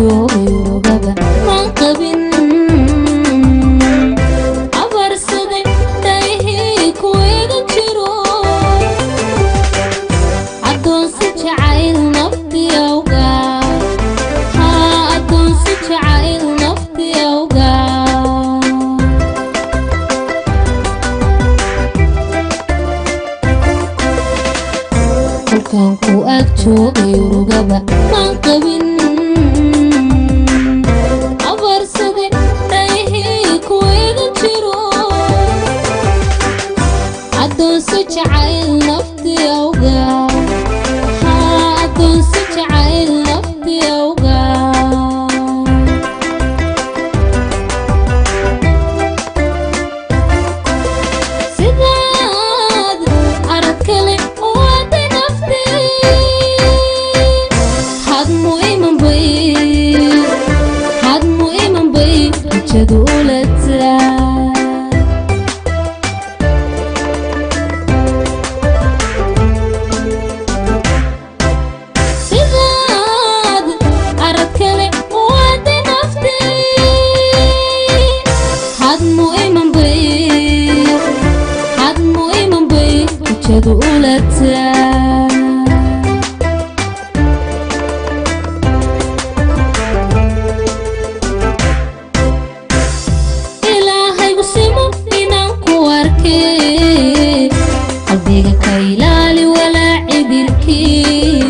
joogay urugaba maan qabin abarsaday daahii ku eegan jiro adoonsi jacayl nafti awga adoonsi jacayl nafti awga kolkaan ku ag joogay urugaba maan qabin abarsaday daahii ku eegan jiro adoonsi jacayl nafti awga adoonsi jacayl nafti awga sidaad arag kale waday nafti hadmu iman bay rajadu ulataa sidaad arag kale waday nafti hadmu iman bay rajadu ulataa ilaahaygu simo inaan ku arkay qalbiga ka ilaali walaaci dilkii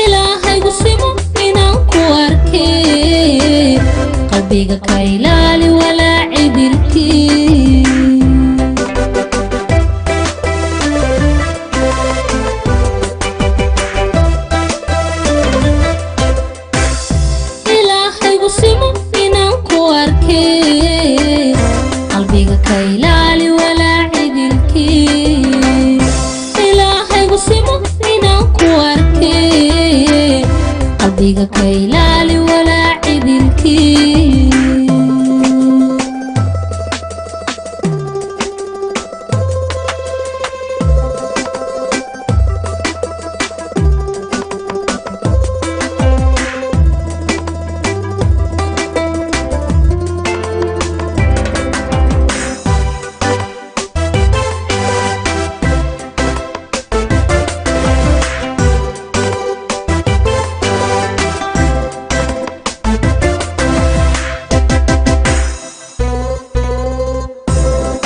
ilaahaygu simo inaan ku arkay qalbiga ka ilaali walaaci dilkii ilaahaygu simo inaan ku arkay qalbiga ka ilaali walaaci dilkii ilaahaygu simo inaan ku arkay qalbiga ka ilaali walaaci dilkii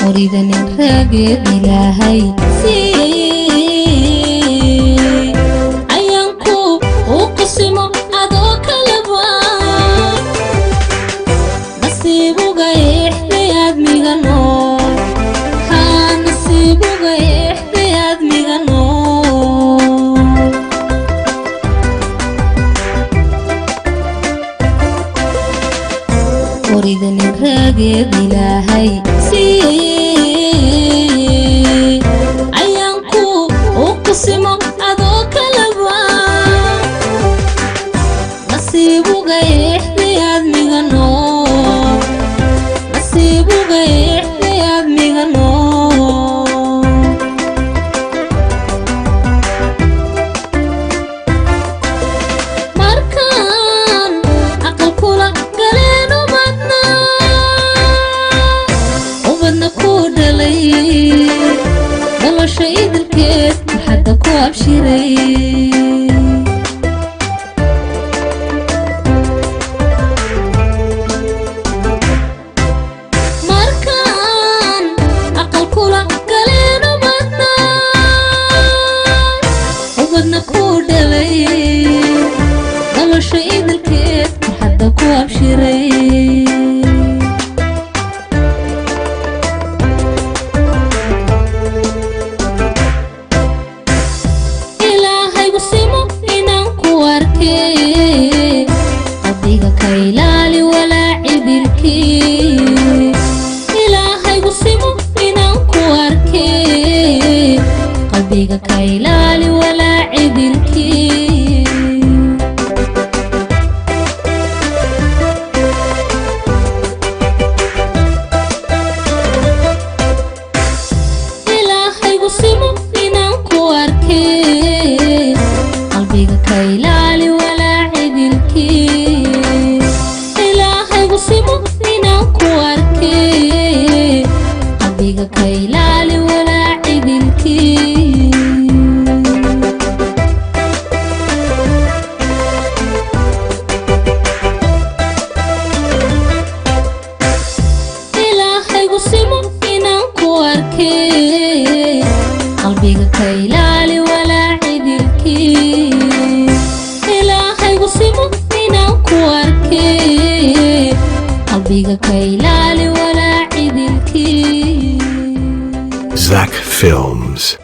وريدني الراجل إلهي سي عيانكو وقسمو عدوك لبان نصيبو قايح لياد ميغانور نصيبو قايح لياد ميغانور وريدني الراجل إلهي سي عيانكو وقسمو عدوك لبان نصيبو قايح لياد ميغانور نصيبو قايح لياد ميغانور markaan aqal kula galeen ubadna ku dhalay nolosha idilkeed waxaada ku abshiray markaan aqal kula galeen ubadna ku dhalay nolosha idilkeed waxaada ku abshiray ilaahaygu simo inaan ku arkay qalbiga ka ilaali walaaci dilkii ilaahaygu simo inaan ku arkay qalbiga ka ilaali walaaci dilkii ilaahaygu simo inaan ku arkay qalbiga ka ilaali walaaci dilkii qalbiga ka ilaali walaa cidilkii Zach Films.